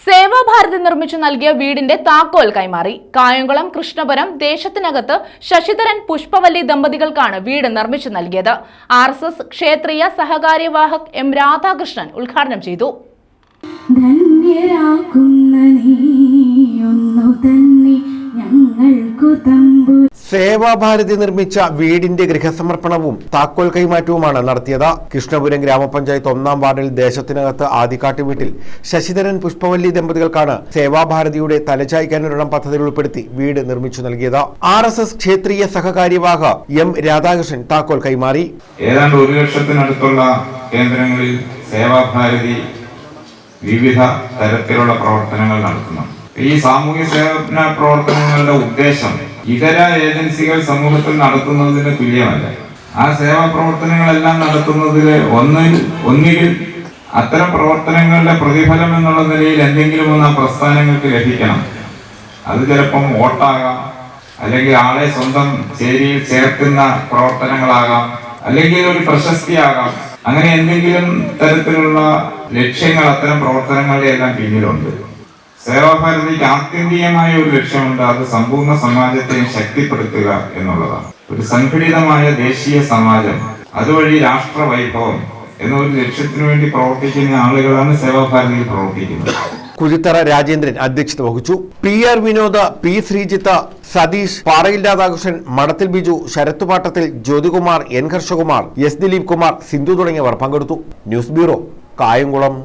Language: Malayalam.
സേവാഭാരതി നിർമ്മിച്ചു നൽകിയ വീടിന്റെ താക്കോൽ കൈമാറി. കായംകുളം കൃഷ്ണപുരം ദേശത്തിനകത്ത് ശശിധരൻ പുഷ്പവല്ലി ദമ്പതികൾക്കാണ് വീട് നിർമ്മിച്ചു നൽകിയത്. RSS ക്ഷേത്രീയ സഹകാര്യവാഹക് M രാധാകൃഷ്ണൻ ഉദ്ഘാടനം ചെയ്തു. സേവാഭാരതി നിർമ്മിച്ച വീടിന്റെ ഗൃഹസമർപ്പണവും താക്കോൽ കൈമാറ്റവുമാണ് നടത്തിയത്. കൃഷ്ണപുരം ഗ്രാമപഞ്ചായത്ത് 1-ാം വാർഡിൽ ദേശത്തിനകത്ത് ആദിക്കാട്ട് വീട്ടിൽ ശശിധരൻ പുഷ്പവല്ലി ദമ്പതികൾക്കാണ് സേവാഭാരതിയുടെ തലചായ്ക്കാനൊരിടം പദ്ധതിയിൽ ഉൾപ്പെടുത്തി വീട് നിർമ്മിച്ചു നൽകിയത്. RSS ക്ഷേത്രീയ സഹകാര്യവാഹ M രാധാകൃഷ്ണൻ താക്കോൽ കൈമാറി. ഏതാണ്ട് 1 ലക്ഷത്തിനടുത്തുള്ള കേന്ദ്രങ്ങളിൽ സേവാഭാരതി വിവിധ തരത്തിലുള്ള പ്രവർത്തനങ്ങൾ നടത്തുന്നു. ഈ സാമൂഹ്യ സേവന പ്രവർത്തനങ്ങളുടെ ഉദ്ദേശം ഇതര ഏജൻസികൾ സമൂഹത്തിൽ നടത്തുന്നതിന് തുല്യമല്ല. ആ സേവാ പ്രവർത്തനങ്ങളെല്ലാം നടത്തുന്നതിൽ ഒന്നുകിൽ അത്തരം പ്രവർത്തനങ്ങളുടെ പ്രതിഫലം എന്നുള്ള നിലയിൽ എന്തെങ്കിലും ഒന്ന് ആ പ്രസ്ഥാനങ്ങൾക്ക് ലഭിക്കണം. അത് ചിലപ്പം വോട്ടാകാം, അല്ലെങ്കിൽ ആളെ സ്വന്തം ചേരിയിൽ ചേർക്കുന്ന പ്രവർത്തനങ്ങളാകാം, അല്ലെങ്കിൽ ഒരു പ്രശസ്തിയാകാം. അങ്ങനെ എന്തെങ്കിലും തരത്തിലുള്ള ലക്ഷ്യങ്ങൾ അത്തരം പ്രവർത്തനങ്ങളുടെ എല്ലാം പിന്നിലുണ്ട്. സേവാഭാരതിക്ക് ആത്യന്തികമായ ഒരു ലക്ഷ്യമുണ്ട്. അത് സമ്പൂർണ്ണ സമാജത്തെയും ശക്തിപ്പെടുത്തുക എന്നുള്ളതാണ്. ഒരു സംഘടിതമായ ദേശീയ സമാജം, അതുവഴി രാഷ്ട്രവൈഭവം എന്നൊരു ലക്ഷ്യത്തിനു വേണ്ടി പ്രവർത്തിക്കുന്ന ആളുകളാണ് സേവാഭാരതിയിൽ പ്രവർത്തിക്കുന്നത്. കുഴിത്തറ രാജേന്ദ്രൻ അധ്യക്ഷത വഹിച്ചു. PR വിനോദ്, P ശ്രീജിത്ത്, സതീഷ്, പാറയിൽ രാധാകൃഷ്ണൻ, മടത്തിൽ ബിജു, ശരത്തുപാട്ടത്തിൽ, ജ്യോതികുമാർ, N ഹർഷകുമാർ, S ദിലീപ് കുമാർ, സിന്ധു തുടങ്ങിയവർ പങ്കെടുത്തു. News bureau, Kayamkulam.